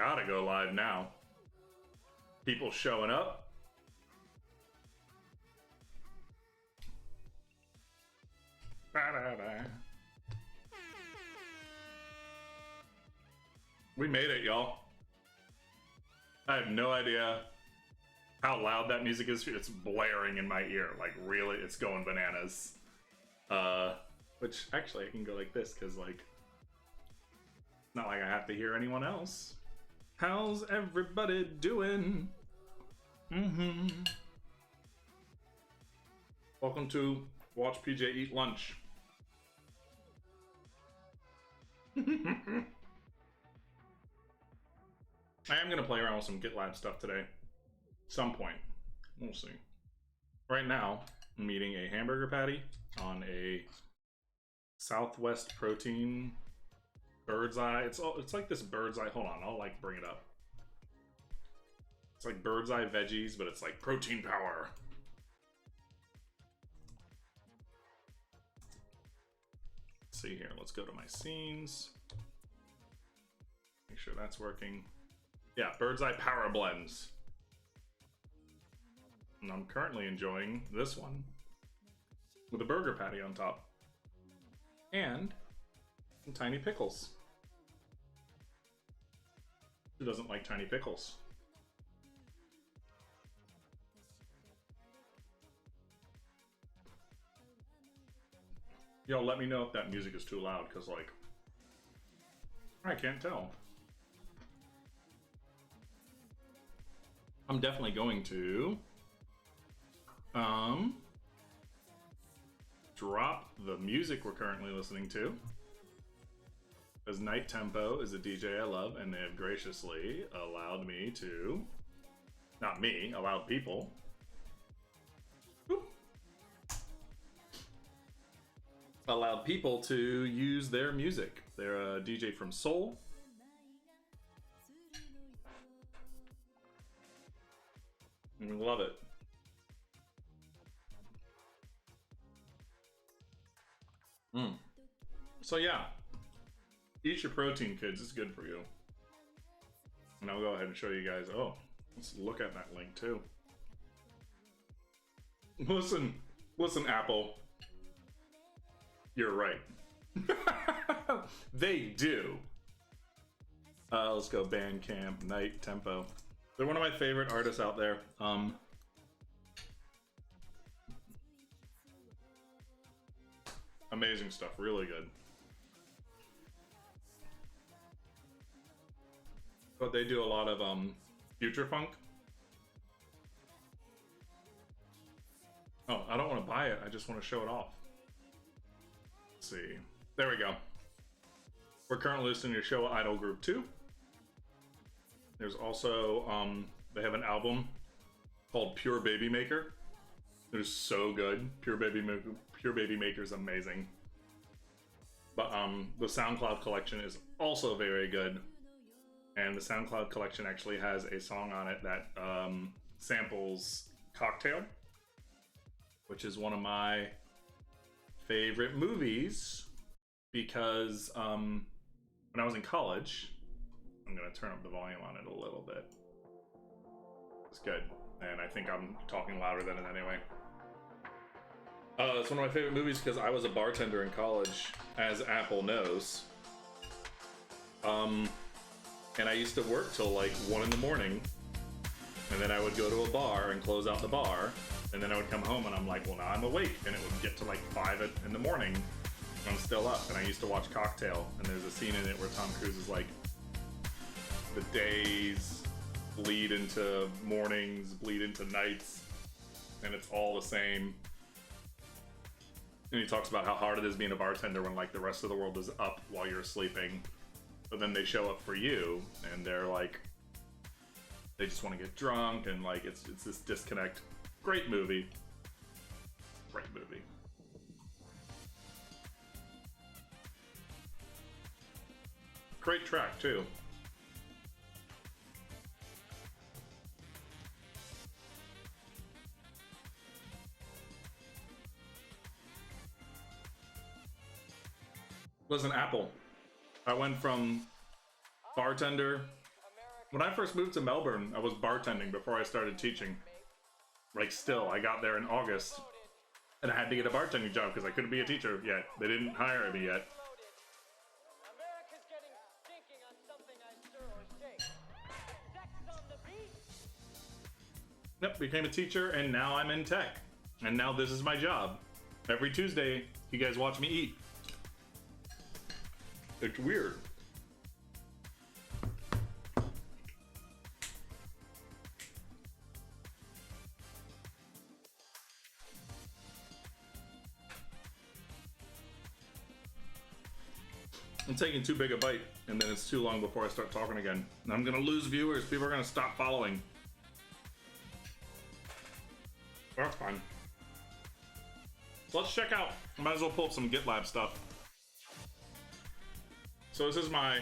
gotta go live now. People showing up. Ba-da-da. We made it, y'all. I have no idea how loud that music is. It's blaring in my ear. Like, really, it's going bananas. Which, actually, I can go like this, because, like, it's not like I have to hear anyone else. How's everybody doing? Welcome to Watch PJ Eat Lunch. I am going to play around with some GitLab stuff today. Some point. We'll see. Right now, I'm eating a hamburger patty on a Southwest Protein Bird's Eye. It's like this Bird's Eye. Hold on, I'll like bring it up. It's like Bird's Eye veggies, but it's like protein power. Let's see here. Let's go to my scenes. Make sure that's working. Yeah, Bird's Eye Power Blends. And I'm currently enjoying this one with a burger patty on top. And some tiny pickles. Who doesn't like tiny pickles? Yo, let me know if that music is too loud, because, like, I can't tell. I'm definitely going to drop the music we're currently listening to, because Night Tempo is a DJ I love, and they have graciously allowed me to, not me, allowed people, allowed people to use their music. They're a DJ from Seoul. We love it. So yeah, eat your protein, kids. It's good for you. And I'll go ahead and show you guys. Oh, let's look at that link too. Listen, Apple. You're right. They do. Let's go Bandcamp, Night Tempo. They're one of my favorite artists out there. Amazing stuff, really good. But they do a lot of future funk. Oh, I don't want to buy it. I just want to show it off. Let's see. There we go. We're currently listening to Showa Idol Group 2. There's also, they have an album called Pure Baby Maker. It is so good. Pure Baby Maker is amazing. But the SoundCloud collection is also very good. And the SoundCloud collection actually has a song on it that samples Cocktail, which is one of my favorite movies, because when I was in college, I'm gonna turn up the volume on it a little bit. It's good, and I think I'm talking louder than it anyway. It's one of my favorite movies because I was a bartender in college, as Apple knows. And I used to work till like 1 in the morning, and then I would go to a bar and close out the bar, and then I would come home and I'm like, well, now I'm awake, and it would get to like 5 in the morning, and I'm still up. And I used to watch Cocktail, and there's a scene in it where Tom Cruise is like, the days bleed into mornings, bleed into nights, and it's all the same. And he talks about how hard it is being a bartender when like the rest of the world is up while you're sleeping. But then they show up for you, and they're like, they just want to get drunk, and like it's this disconnect. Great movie. Great movie. Great track too. Listen, Apple. I went from bartender When I first moved to Melbourne, I was bartending before I started teaching. Like, still, I got there in August, and I had to get a bartending job because I couldn't be a teacher yet. They didn't hire me yet. Yep, became a teacher, and now I'm in tech. And now this is my job. Every Tuesday, you guys watch me eat. It's weird. I'm taking too big a bite, and then it's too long before I start talking again. And I'm gonna lose viewers. People are gonna stop following. That's fine. So let's check out. I might as well pull up some GitLab stuff. So this is my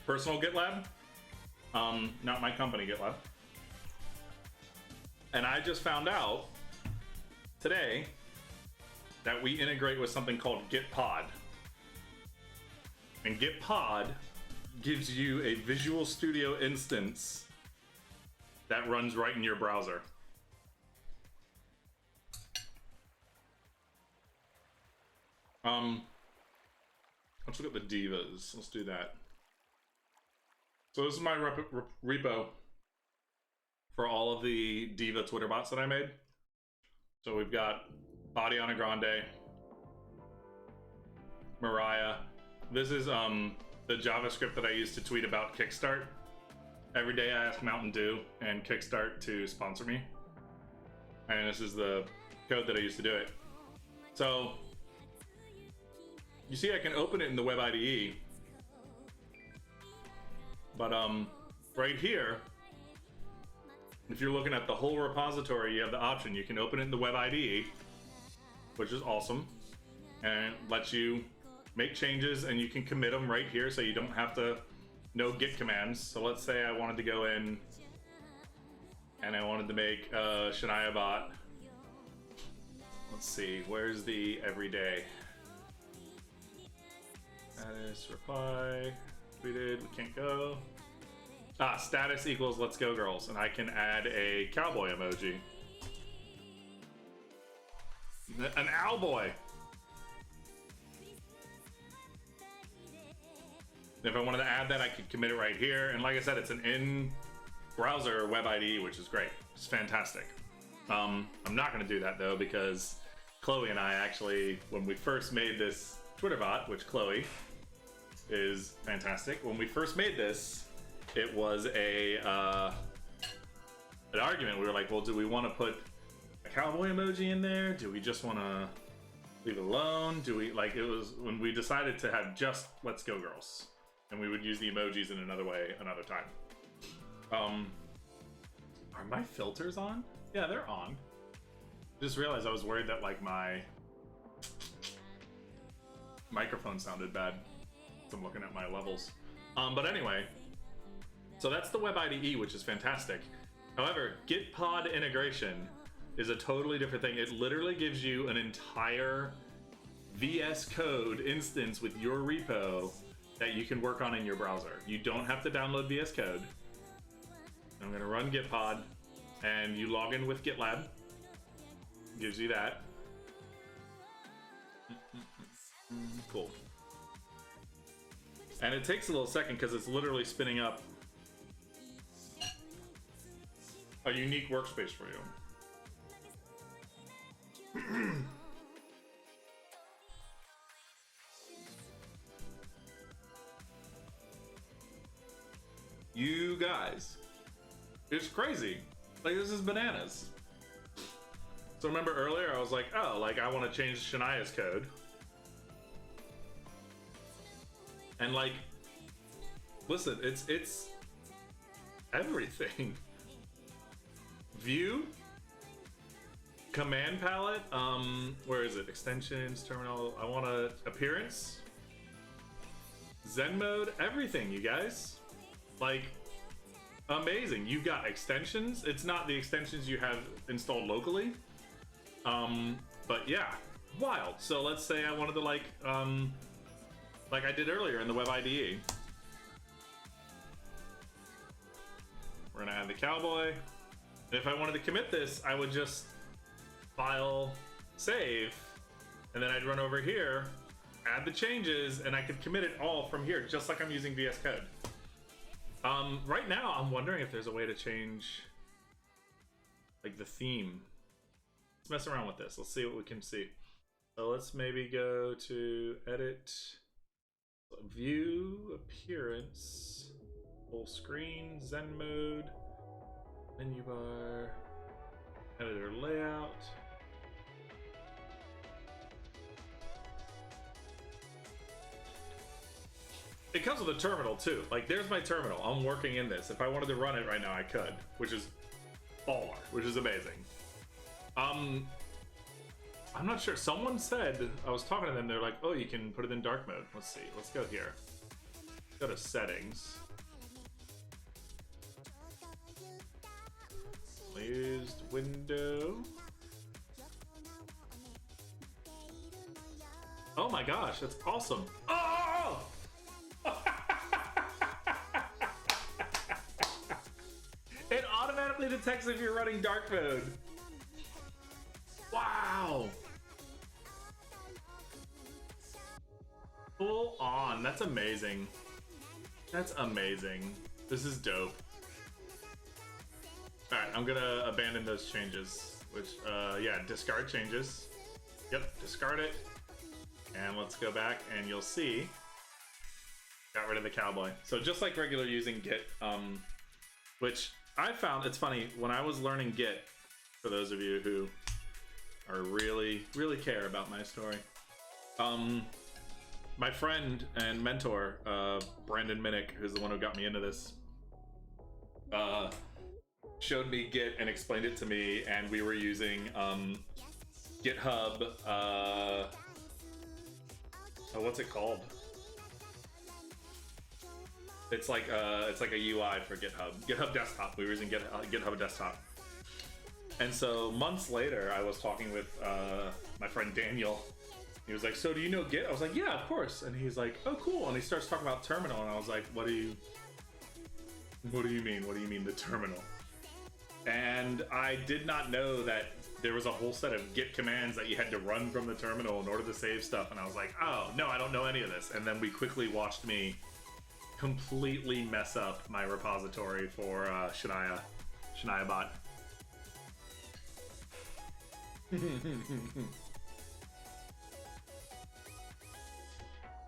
personal GitLab, not my company GitLab. And I just found out today that we integrate with something called Gitpod. And Gitpod gives you a Visual Studio instance that runs right in your browser. Let's look at the divas. Let's do that. So this is my repo for all of the diva Twitter bots that I made. So we've got Ariana Grande, Mariah. This is the JavaScript that I use to tweet about Kickstart. Every day I ask Mountain Dew and Kickstart to sponsor me. And this is the code that I use to do it. So you see I can open it in the Web IDE. But right here, if you're looking at the whole repository, you have the option. You can open it in the Web IDE, which is awesome. And it lets you make changes, and you can commit them right here, so you don't have to know Git commands. So let's say I wanted to go in and I wanted to make a Shania bot. Let's see, where's the everyday? Status, reply, tweeted, we can't go. Status equals let's go girls, and I can add a cowboy emoji. An owlboy. If I wanted to add that, I could commit it right here. And like I said, it's an in-browser Web IDE, which is great. It's fantastic. I'm not going to do that, though, because Chloe and I actually, when we first made this Twitter bot, which Chloe is fantastic, when we first made this, it was an argument. We were like, well, do we want to put a cowboy emoji in there? Do we just want to leave it alone? Do we, like, it was when we decided to have just let's go girls. And we would use the emojis in another way another time. Are my filters on? Yeah, they're on. Just realized I was worried that like my microphone sounded bad. So I'm looking at my levels. But anyway, so that's the Web IDE, which is fantastic. However, Gitpod integration is a totally different thing. It literally gives you an entire VS Code instance with your repo that you can work on in your browser. You don't have to download VS Code. I'm gonna run Gitpod, and you log in with GitLab. Gives you that. Cool. And it takes a little second because it's literally spinning up a unique workspace for you. You guys, it's crazy. Like, this is bananas. So remember earlier I was like, oh, like I want to change Shania's code. And like, listen, it's everything. View, command palette, where is it? Extensions, terminal, I want a appearance, Zen mode, everything, you guys. Like, amazing. You've got extensions. It's not the extensions you have installed locally. But yeah, wild. So let's say I wanted to like I did earlier in the Web IDE. We're gonna add the cowboy. And if I wanted to commit this, I would just file, save, and then I'd run over here, add the changes, and I could commit it all from here, just like I'm using VS Code. Right now, I'm wondering if there's a way to change, like, the theme. Let's mess around with this. Let's see what we can see. So let's maybe go to edit, view, appearance, full screen, Zen mode, menu bar, editor layout. It comes with a terminal too. Like, there's my terminal. I'm working in this. If I wanted to run it right now, I could, which is baller, which is amazing. I'm not sure. Someone said, I was talking to them, they're like, oh, you can put it in dark mode. Let's see. Let's go here. Go to settings. Used window. Oh my gosh, that's awesome. Oh! It automatically detects if you're running dark mode. Wow. Full on. That's amazing. That's amazing. This is dope. Alright, I'm gonna abandon those changes. Which, yeah, discard changes. Yep, discard it. And let's go back and you'll see. Got rid of the cowboy. So just like regular using Git, which I found, it's funny, when I was learning Git, for those of you who are really care about my story, my friend and mentor, Brandon Minnick, who's the one who got me into this, showed me Git and explained it to me, and we were using GitHub, oh, what's it called? It's like a UI for GitHub. GitHub Desktop. We were using GitHub Desktop. And so months later, I was talking with my friend Daniel. He was like, so do you know Git? I was like, yeah, of course. And he's like, oh, cool. And he starts talking about terminal. And I was like, what do you mean? What do you mean the terminal? And I did not know that there was a whole set of Git commands that you had to run from the terminal in order to save stuff. And I was like, oh, no, I don't know any of this. And then we quickly watched me completely mess up my repository for Shania bot.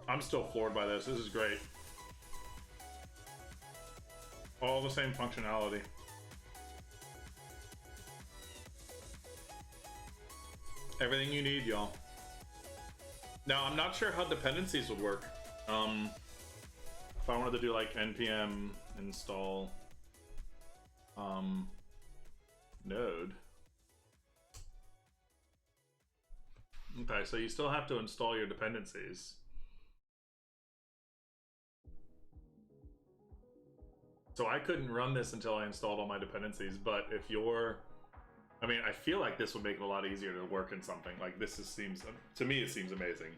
I'm still floored by this. This is great. All the same functionality. Everything you need, y'all. Now, I'm not sure how dependencies would work. If I wanted to do like npm install node. Okay, so you still have to install your dependencies. So I couldn't run this until I installed all my dependencies, but if you're, I mean, I feel like this would make it a lot easier to work in something. Like this seems, to me it seems amazing.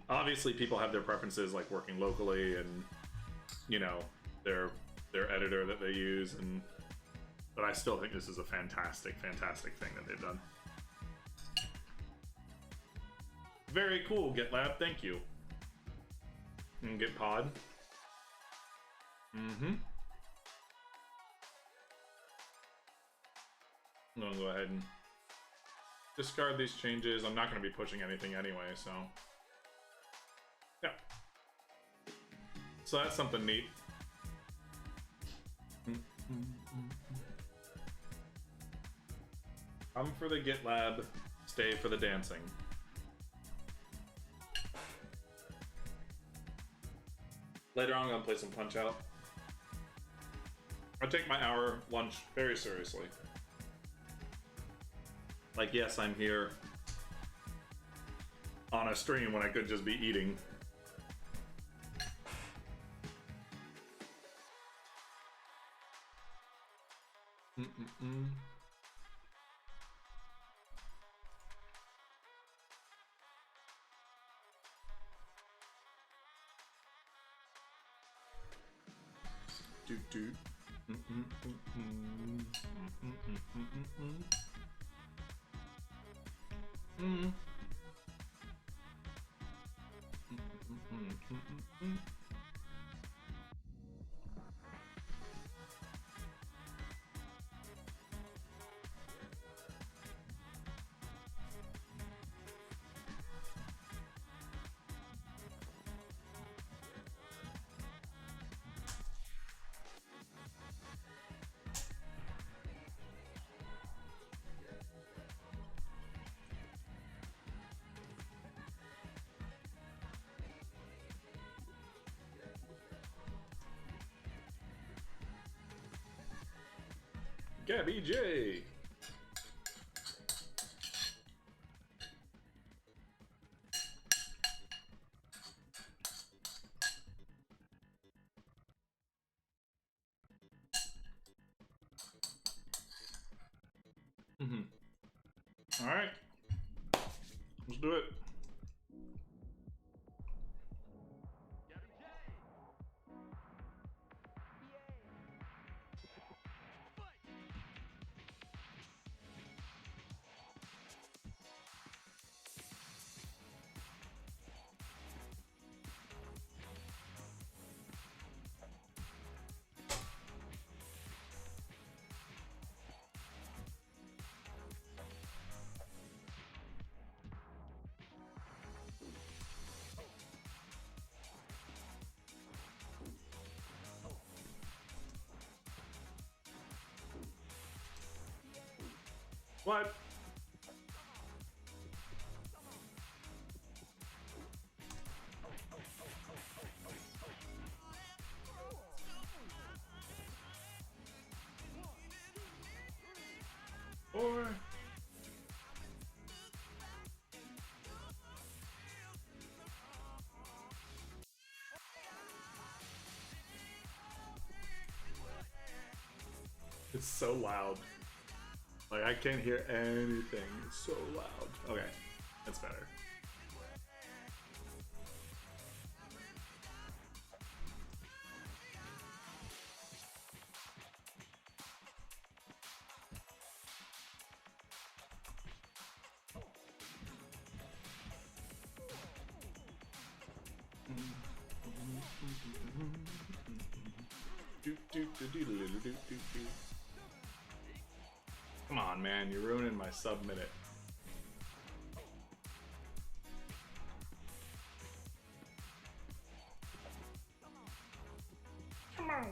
Obviously people have their preferences, like working locally and, you know, their editor that they use, and but I still think this is a fantastic thing that they've done. Very cool, GitLab, thank you. And Gitpod. I'm gonna go ahead and discard these changes. I'm not gonna be pushing anything anyway, so yeah. So that's something neat. Come for the GitLab, stay for the dancing. Later on, I'm gonna play some Punch Out. I take my hour lunch very seriously. Like, yes, I'm here on a stream when I could just be eating. Gabby J. All right, let's do it. What? Or it's so loud. Like, I can't hear anything. It's so loud. Okay, that's better. Come on, man, you're ruining my sub-minute. Come on.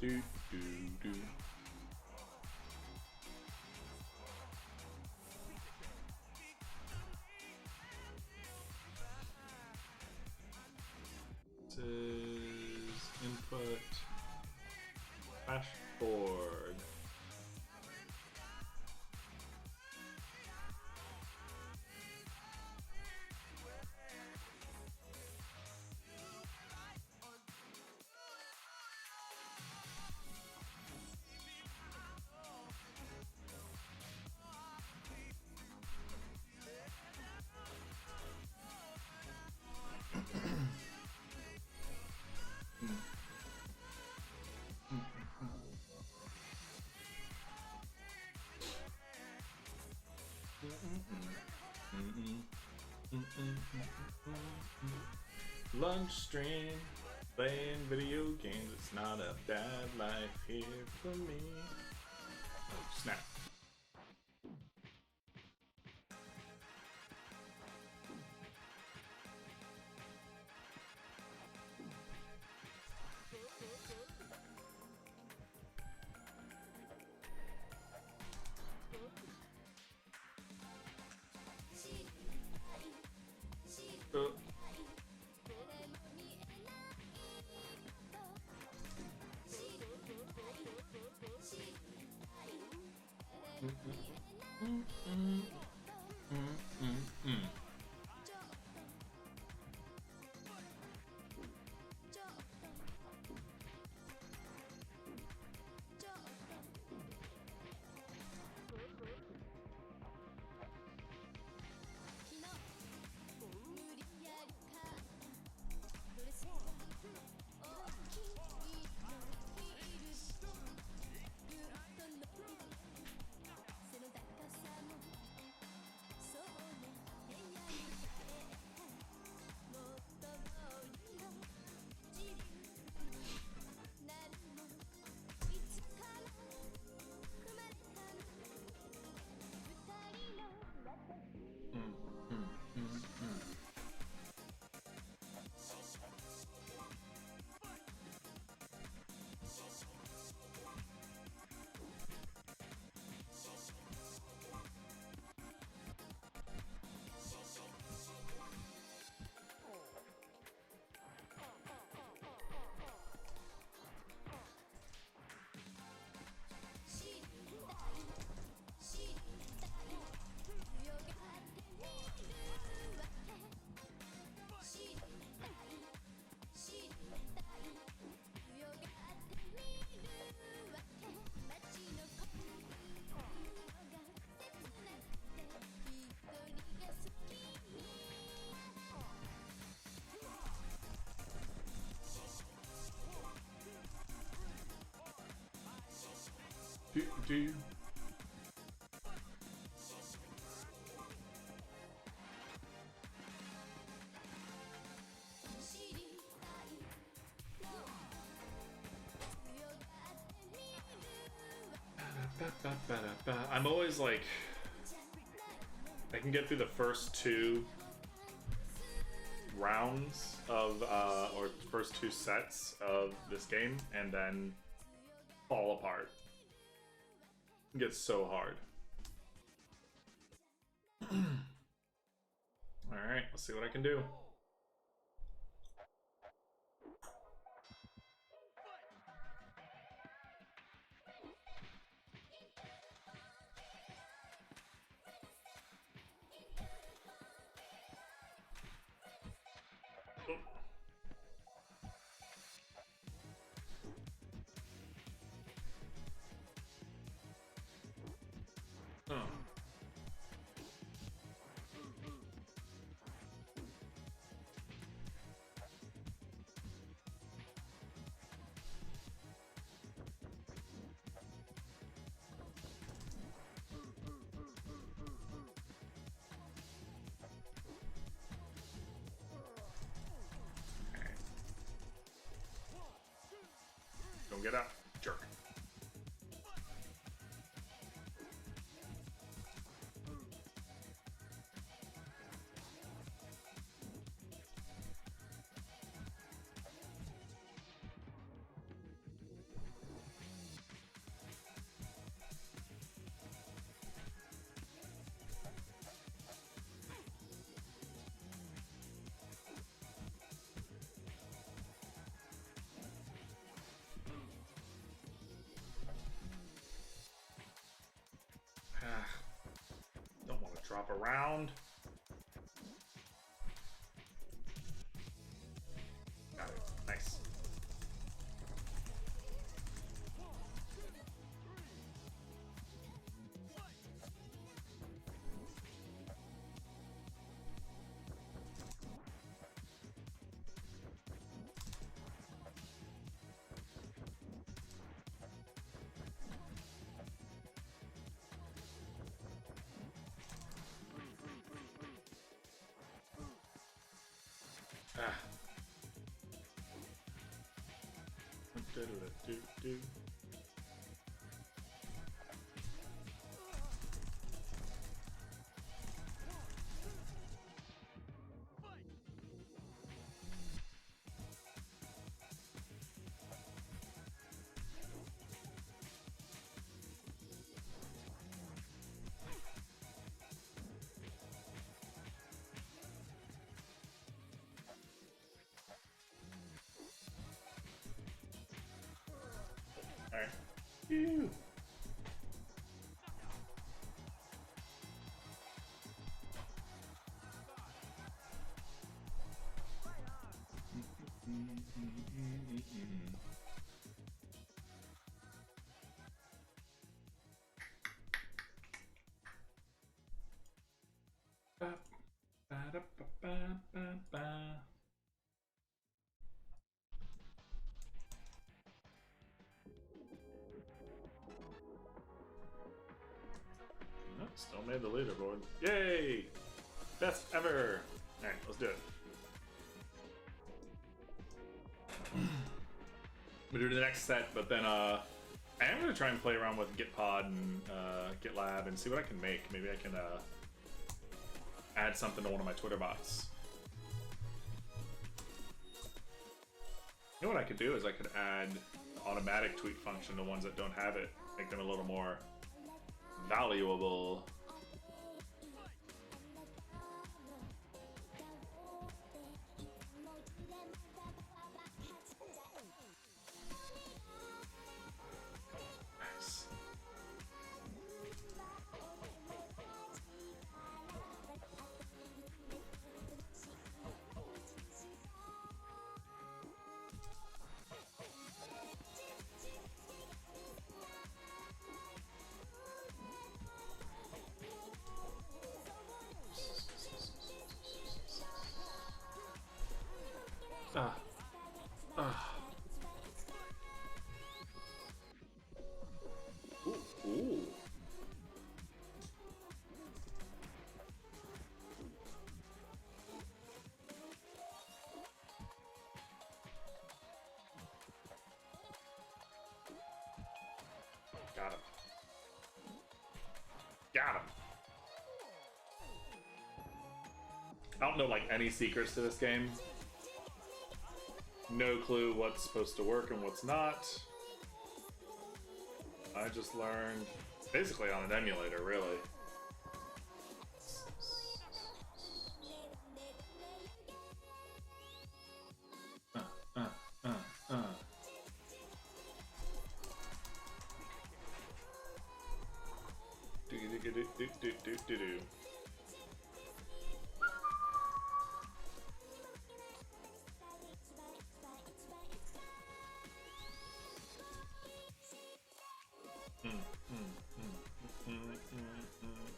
Do do do. This is input dashboard. Lunch stream, playing video games. It's not a bad life here for me. Oh, snap. Do. I'm always like, I can get through the first two rounds of, or first two sets of this game, and then fall apart. It gets so hard. Alright, let's see what I can do. Don't get up, jerk. Don't want to drop around. Got it. Nice. Ah. Do. Alright. Ew. Still made the leaderboard. Yay! Best ever! Alright, let's do it. We'll do the next set, but then I am going to try and play around with Gitpod and GitLab and see what I can make. Maybe I can add something to one of my Twitter bots. You know what I could do is I could add the automatic tweet function to ones that don't have it, make them a little more valuable. Nice. I don't know like any secrets to this game. No clue what's supposed to work and what's not. I just learned basically on an emulator, really. Do.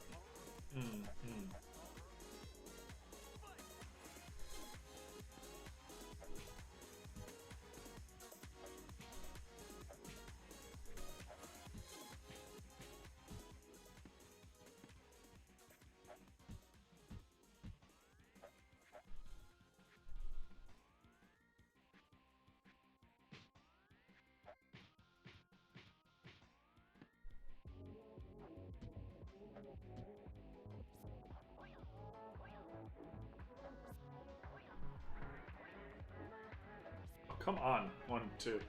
Come on, 1, 2.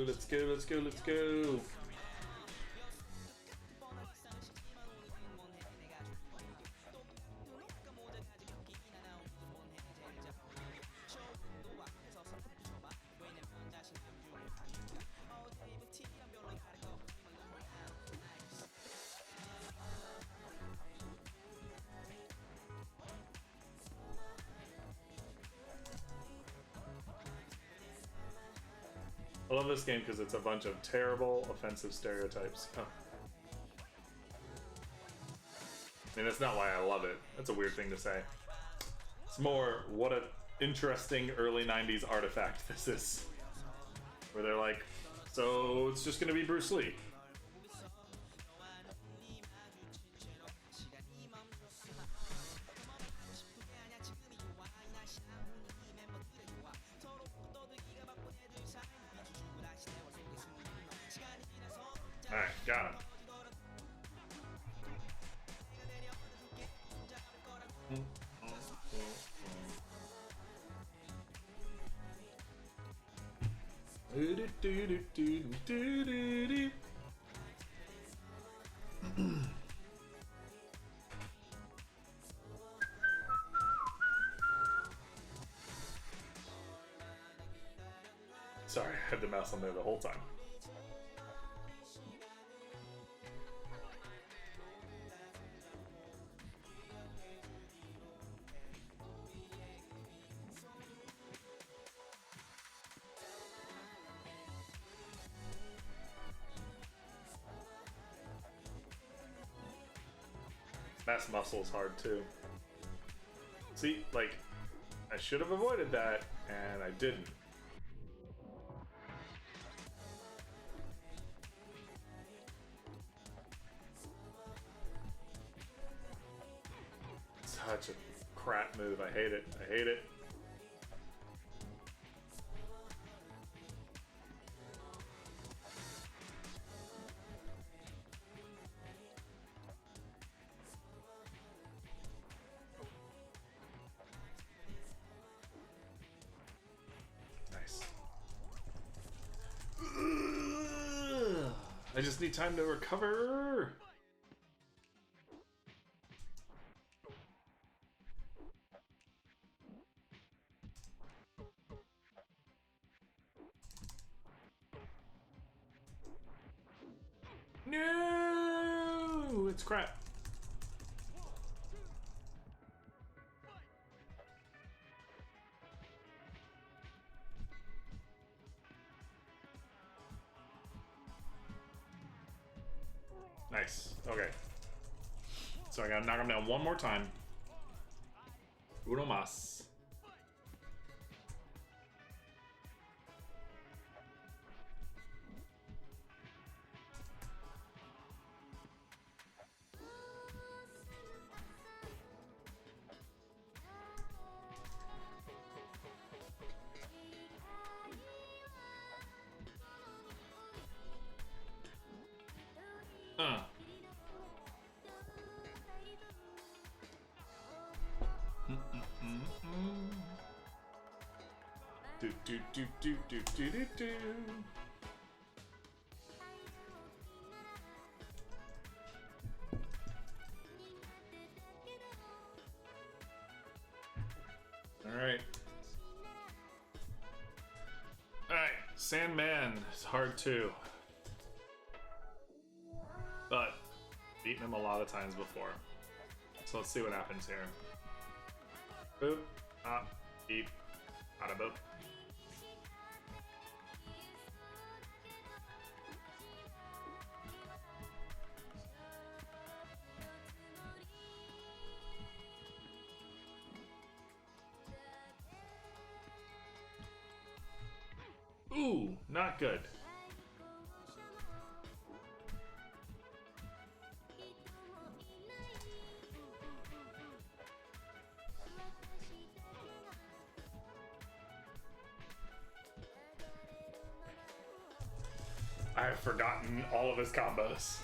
Let's go, let's go, let's go. I love this game because it's a bunch of terrible, offensive stereotypes. Oh. I mean, that's not why I love it. That's a weird thing to say. It's more, what an interesting early 90s artifact this is. Where they're like, so it's just gonna be Bruce Lee. Alright, got him. Sorry, I had the mouse on there the whole time. Mass muscle is hard too. See, like, I should have avoided that, and I didn't. Such a crap move. I hate it. I hate it. I just need time to recover. No, it's crap. Nice. Okay. So I gotta knock him down one more time. Uno mas. Do do do do do do do do. Alright. Alright, Sandman is hard too. But beaten him a lot of times before. So let's see what happens here. Boop, up, beep, bada boop. Ooh, not good. I have forgotten all of his combos.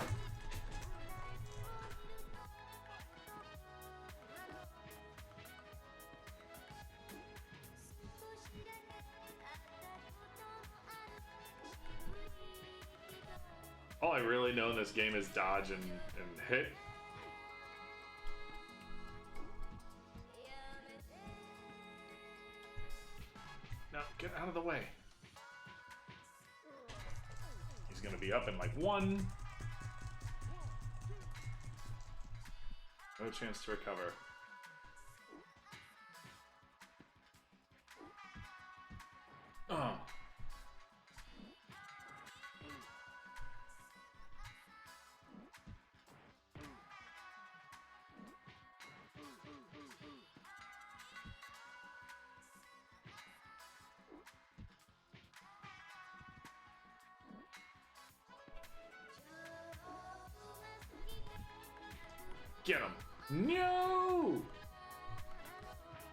All I really know in this game is dodge and hit. No, get out of the way. He's gonna be up in like one. No chance to recover. Oh. Get him. No!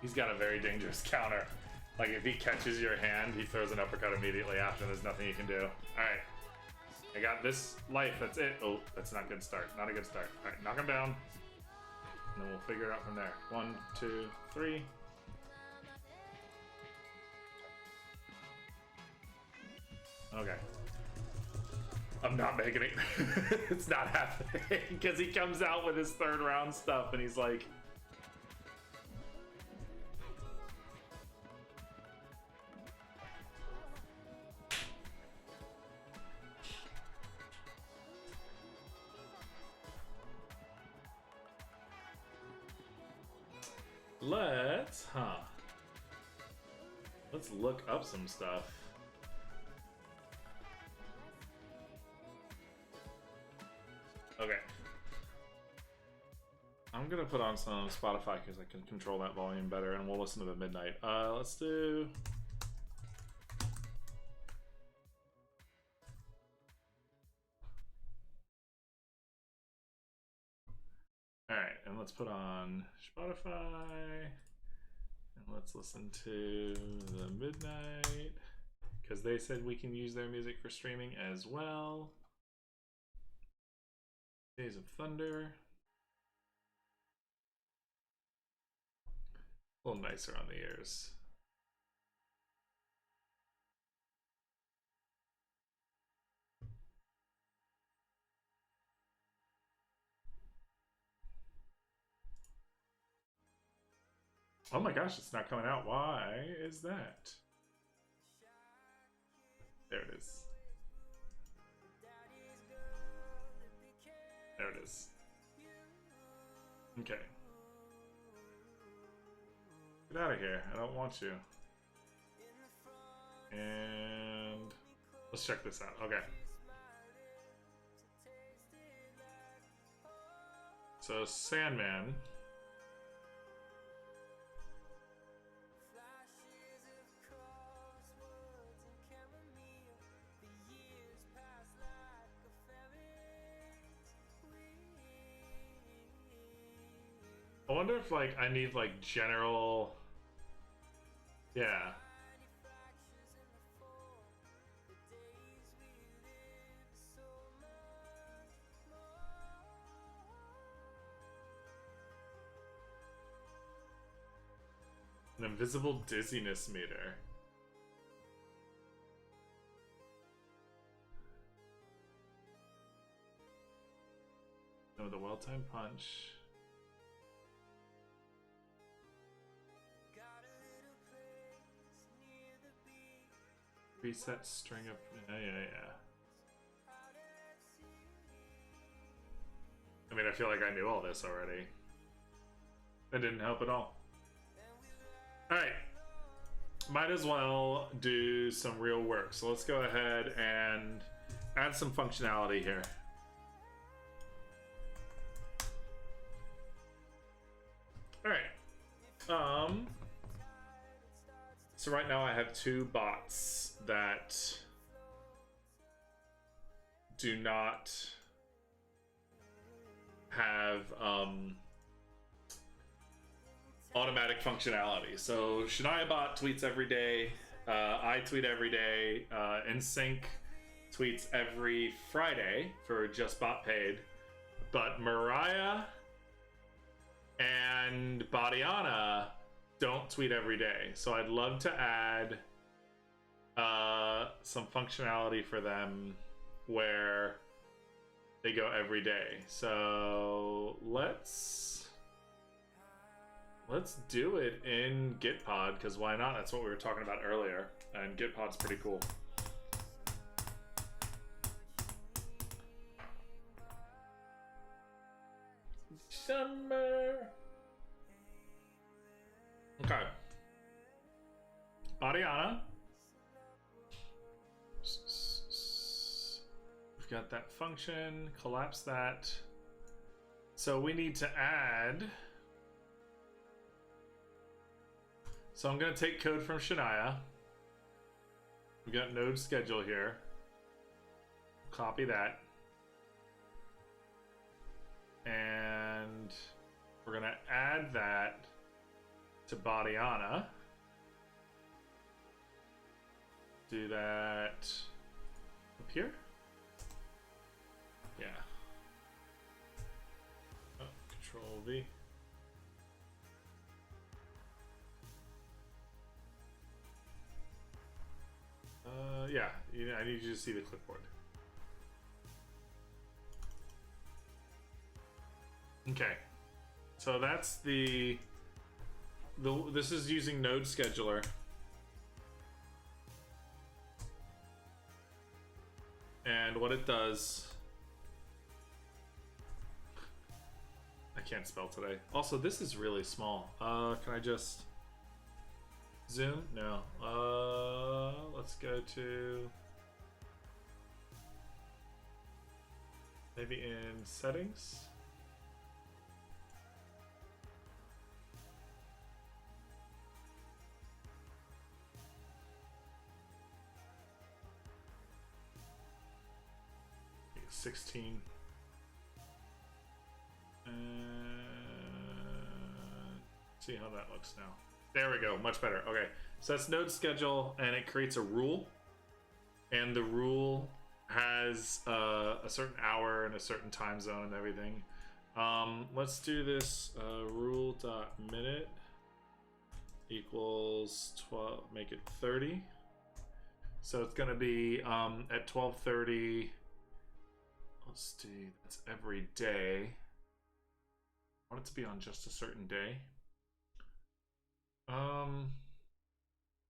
He's got a very dangerous counter. Like, if he catches your hand, he throws an uppercut immediately after. There's nothing you can do. Alright. I got this life. That's it. Oh, that's not a good start. Not a good start. Alright, knock him down. And then we'll figure it out from there. 1, 2, 3. Okay. I'm not making it. It's not happening. Because he comes out with his third round stuff and he's like... Let's look up some stuff. Okay. I'm gonna put on some Spotify because I can control that volume better, and we'll listen to the Midnight. Let's do... Alright, and let's put on Spotify, and let's listen to the Midnight, because they said we can use their music for streaming as well. Days of Thunder. A little nicer on the ears. Oh my gosh, it's not coming out. Why is that? There it is. There it is. Okay. Get out of here. I don't want you. And let's check this out. Okay. So Sandman. I wonder if like I need like general. Yeah. An invisible dizziness meter. No, the well-timed punch. Reset string of yeah. I mean, I feel like I knew all this already. That didn't help at all. Alright. Might as well do some real work. So let's go ahead and add some functionality here. Alright. So right now I have two bots that do not have automatic functionality. So Shania Bot tweets every day. I tweet every day. NSYNC tweets every Friday for Just Bot Paid. But Mariah and Badiana don't tweet every day. So I'd love to add some functionality for them where they go every day. So let's do it in Gitpod, because why not? That's what we were talking about earlier, and Gitpod's pretty cool. Summer. Okay. Badiana. We've got that function. Collapse that. So we need to add. So I'm going to take code from Shania. We got node schedule here. Copy that. And we're going to add that to Badiana. Do that up here. Yeah. Oh, Control V. Yeah, I need you to see the clipboard. Okay, so that's this is using Node Scheduler. And what it does, I can't spell today. Also, this is really small. Can I just zoom? No. Let's go to maybe in settings. Maybe 16. See how that looks now. There we go, much better. Okay, so that's node schedule, and it creates a rule, and the rule has a certain hour and a certain time zone and everything. Let's do this. Rule.minute equals 12. Make it 30. So it's gonna be at 12:30. Let's see. That's every day. I want it to be on just a certain day.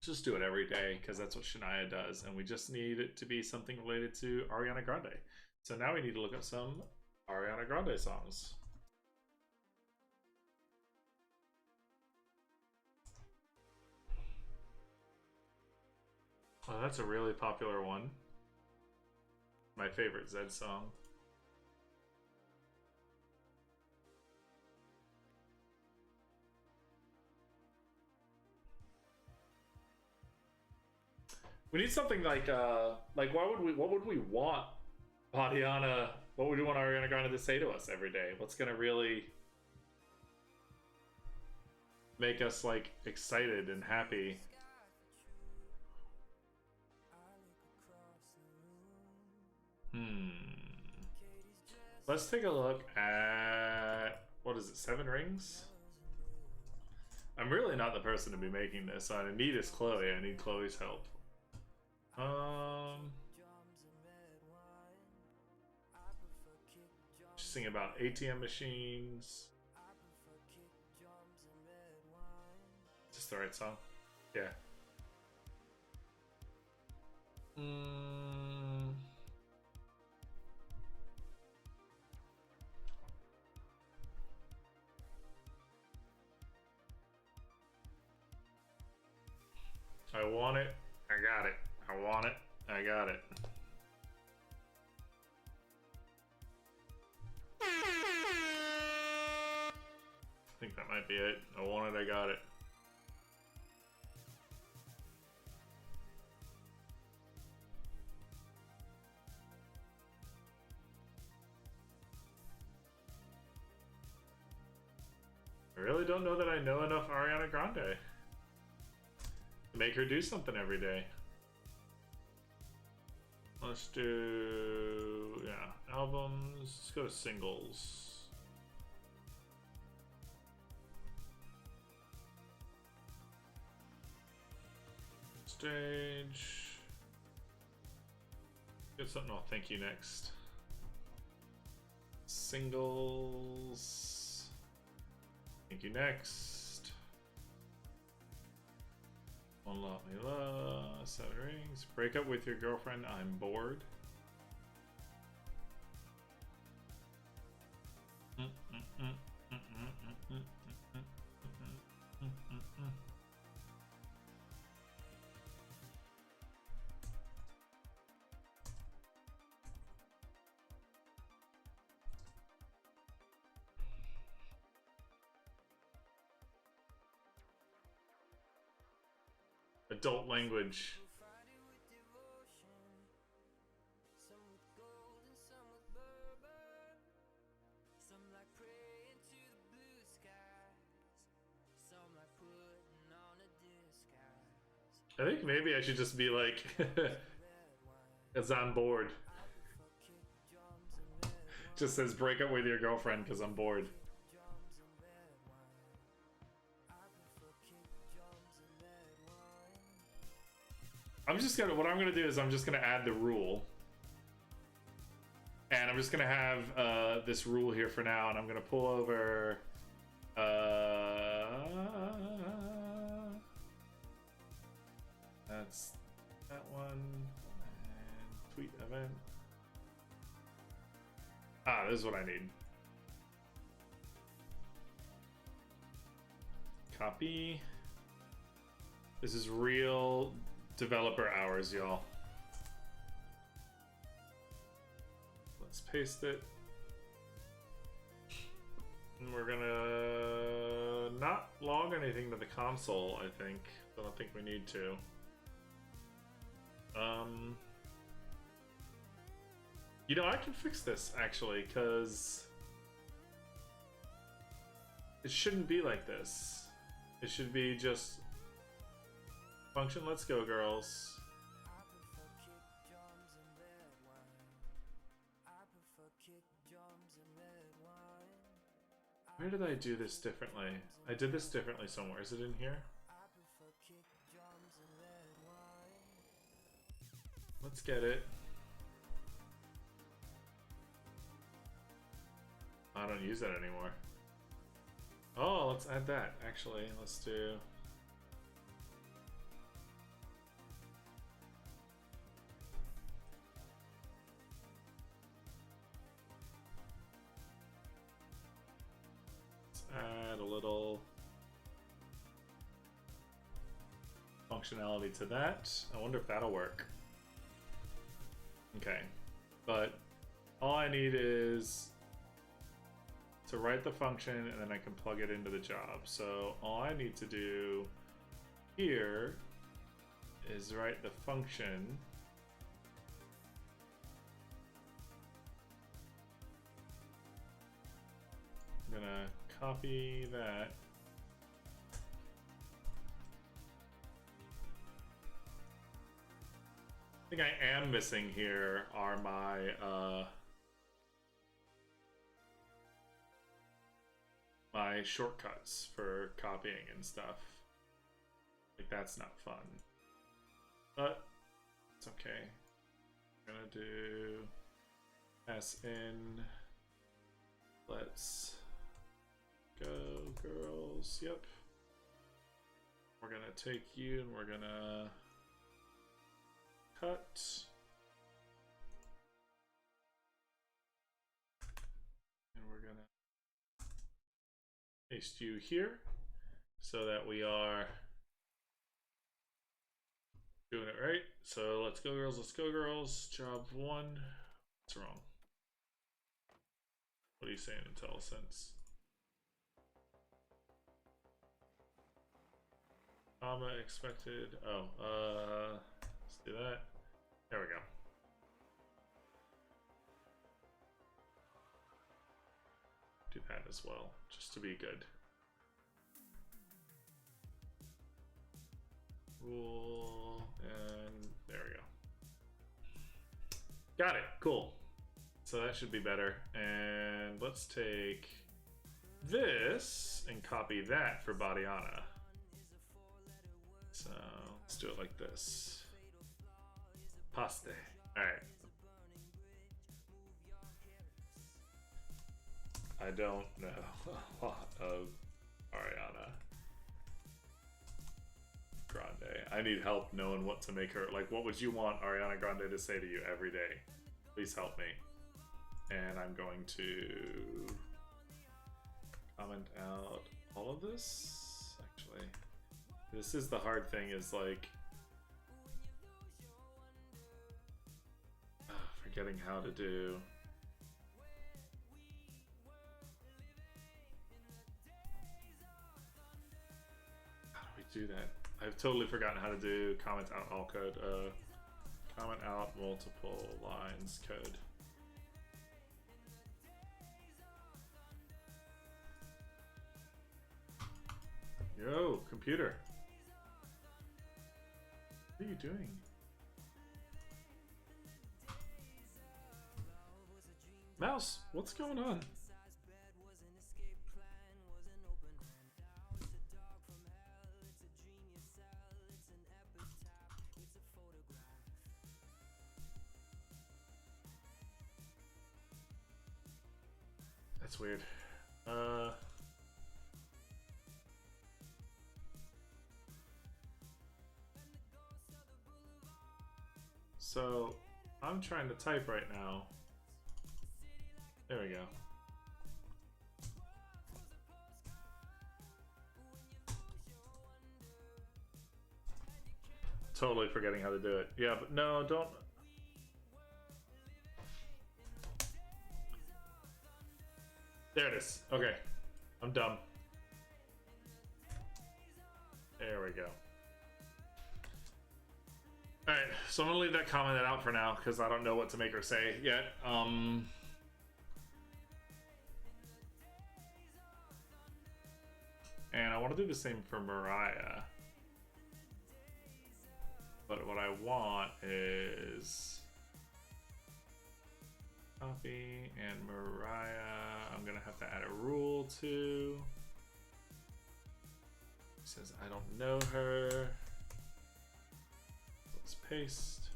Just do it every day, because that's what Shania does, and we just need it to be something related to Ariana Grande. So now we need to look up some Ariana Grande songs. Oh, that's a really popular one. My favorite Zed song. We need something like what would we want Adiana, what would you want Ariana Grande to say to us every day? What's gonna really make us like excited and happy? Let's take a look at, what is it, 7 Rings? I'm really not the person to be making this. I need is Chloe. I need Chloe's help. Just sing about ATM machines. Is this the right song? Yeah. I want it. I got it. I want it. I got it. I think that might be it. I want it. I got it. I really don't know that I know enough Ariana Grande to make her do something every day. Let's do, yeah, albums. Let's go to singles. Stage. Get something I'll thank you next. Singles. Thank you next. One Lot Me Love. 7 Rings. Break up with your girlfriend. I'm bored. Adult language. I think maybe I should just be like, because I'm bored. Just says break up with your girlfriend because I'm bored. What I'm gonna do is I'm just gonna add the rule. And I'm just gonna have this rule here for now, and I'm gonna pull over that's that one, and tweet event. This is what I need. Copy. This is real developer hours, y'all. Let's paste it. And we're gonna not log anything to the console, I think. I don't think we need to. You know, I can fix this actually, because it shouldn't be like this. It should be just function, let's go, girls. Where did I do this differently? I did this differently somewhere. Is it in here? Let's get it. I don't use that anymore. Oh, let's add that. Actually, let's do... add a little functionality to that. I wonder if that'll work. Okay, but all I need is to write the function, and then I can plug it into the job. So all I need to do here is write the function. I'm gonna copy that. I think I am missing here are my shortcuts for copying and stuff. Like, that's not fun. But it's okay. I'm gonna do pass in. Let's go, girls. Yep. We're gonna take you and we're gonna cut. And we're gonna paste you here so that we are doing it right. So let's go, girls. Let's go, girls. Job 1. What's wrong? What are you saying, IntelliSense? Comma expected. Oh, let's do that. There we go. Do that as well, just to be good. Rule, and there we go. Got it, cool. So that should be better. And let's take this and copy that for Badiana. So let's do it like this. Paste. Alright. I don't know a lot of Ariana Grande. I need help knowing what to make her. Like, what would you want Ariana Grande to say to you every day? Please help me. And I'm going to comment out all of this. Actually, this is the hard thing, is like forgetting how to do. How do we do that? I've totally forgotten how to do comment out all code. Comment out multiple lines code. Yo, computer. What are you doing? Mouse, what's going on? That's weird. So I'm trying to type right now. There we go. Totally forgetting how to do it. Yeah, but no, don't. There it is. Okay. I'm dumb. There we go. Alright, so I'm gonna leave that comment out for now because I don't know what to make her say yet. And I want to do the same for Mariah. But what I want is copy and Mariah. I'm gonna have to add a rule to. It says I don't know her. Let's paste.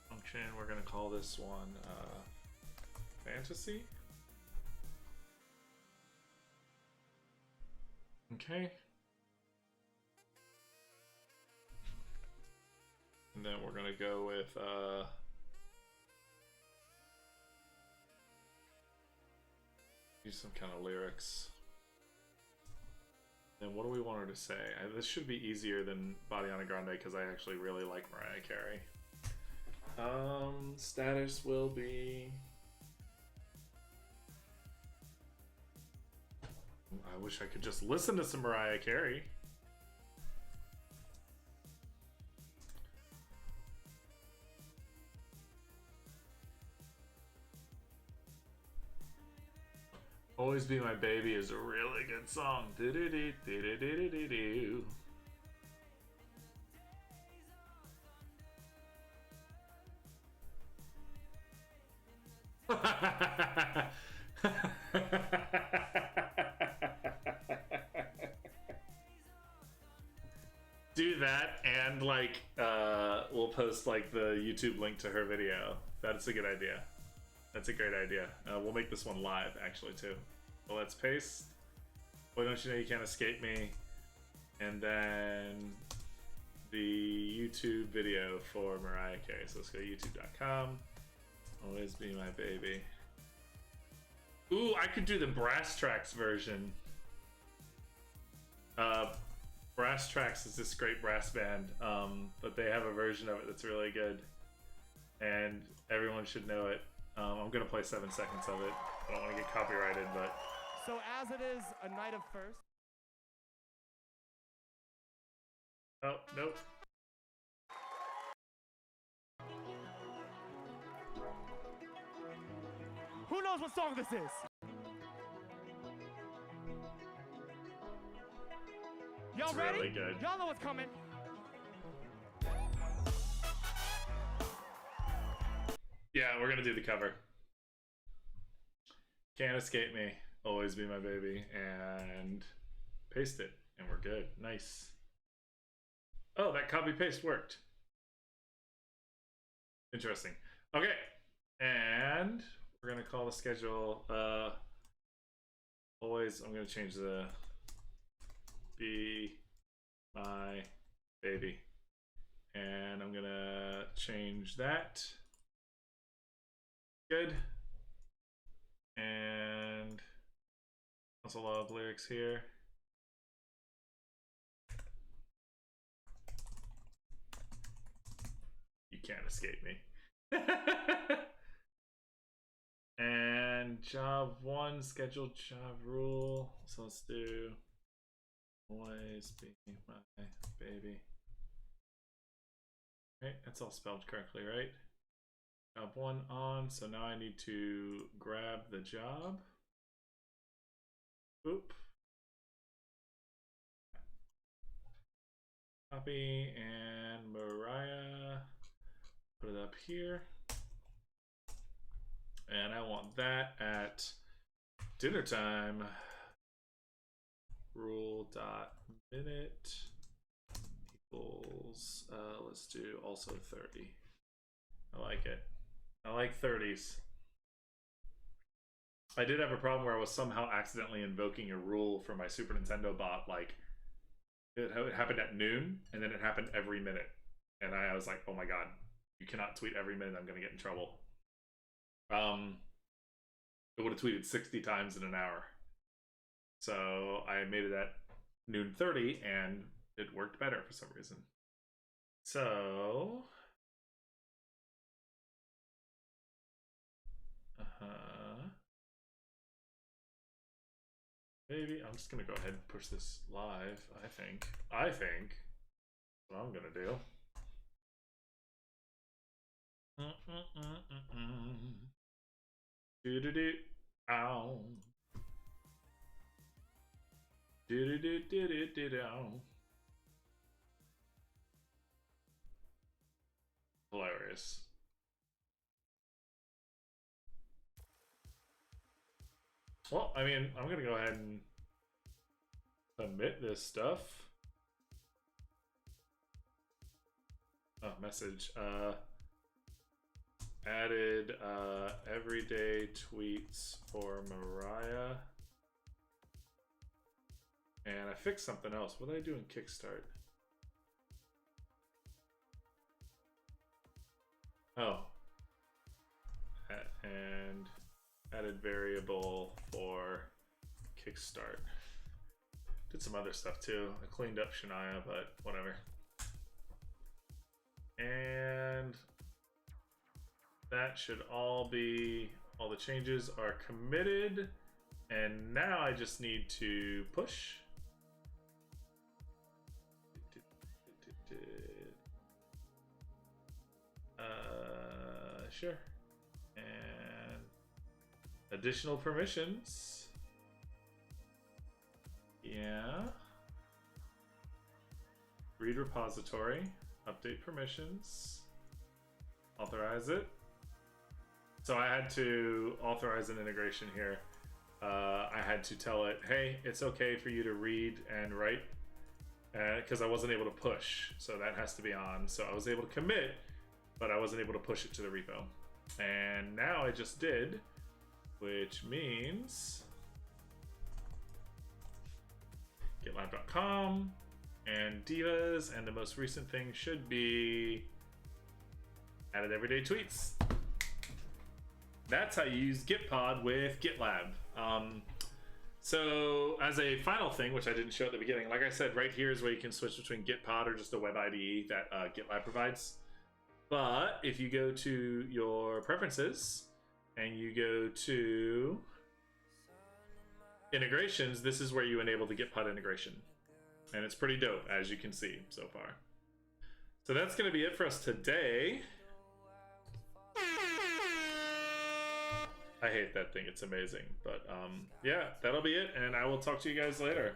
Function. We're gonna call this one fantasy. Okay. And then we're gonna go with use some kind of lyrics. Then what do we want her to say? This should be easier than Badiana Grande because I actually really like Mariah Carey. Status will be. I wish I could just listen to some Mariah Carey. Always Be My Baby is a really good song. Do-do-do-do-do-do-do-do. Do that, and like we'll post like the YouTube link to her video. That's a good idea. That's a great idea. We'll make this one live actually too. So let's paste. Why Don't You Know You Can't Escape Me, and then the YouTube video for Mariah Carey. So let's go to youtube.com. Always Be My Baby. Ooh, I could do the Brass Tracks version. Brass Tracks is this great brass band, but they have a version of it that's really good, and everyone should know it. I'm gonna play 7 seconds of it. I don't want to get copyrighted, but so as it is a night of first. Oh nope. Who knows what song this is? Y'all ready? Really good. Y'all know what's coming. Yeah, we're gonna do the cover. Can't Escape Me, Always Be My Baby, and paste it, and we're good. Nice. Oh, that copy paste worked. Interesting. Okay, and we're gonna call the schedule always. I'm gonna change the Be My Baby, and I'm gonna change that. Good. And also a lot of lyrics here. You can't escape me. And job 1, scheduled job rule. So let's do Always Be My Baby. Right, that's all spelled correctly, right? Job 1 on, so now I need to grab the job. Oop. Copy, and Mariah, put it up here. And I want that at dinner time. Rule.minute equals, let's do also 30. I like it. I like 30s. I did have a problem where I was somehow accidentally invoking a rule for my Super Nintendo bot. Like, it happened at noon, and then it happened every minute. And I was like, oh my god, you cannot tweet every minute, I'm gonna get in trouble. It would have tweeted 60 times in an hour. So I made it at noon 30, and it worked better for some reason. So... maybe I'm just gonna go ahead and push this live. I think what I'm gonna do. Do do do ow. Do do do do do do do. Hilarious. Well, I mean, I'm gonna go ahead and submit this stuff. Oh, message. Added everyday tweets for Mariah. And I fixed something else. What did I do in Kickstart? Oh. And added variable for Kickstart. Did some other stuff too. I cleaned up Shania, but whatever. And that should all be, all the changes are committed. And now I just need to push. Sure. And additional permissions. Yeah. Read repository. Update permissions. Authorize it. So I had to authorize an integration here. I had to tell it, hey, it's okay for you to read and write, because I wasn't able to push. So that has to be on. So I was able to commit, but I wasn't able to push it to the repo. And now I just did, which means GitLab.com and Divas, and the most recent thing should be added everyday tweets. That's how you use Gitpod with GitLab. So as a final thing, which I didn't show at the beginning, like I said, right here is where you can switch between Gitpod or just a web IDE that GitLab provides. But if you go to your preferences and you go to integrations, this is where you enable the Gitpod integration. And it's pretty dope, as you can see so far. So that's going to be it for us today. I hate that thing. It's amazing. But yeah, that'll be it. And I will talk to you guys later.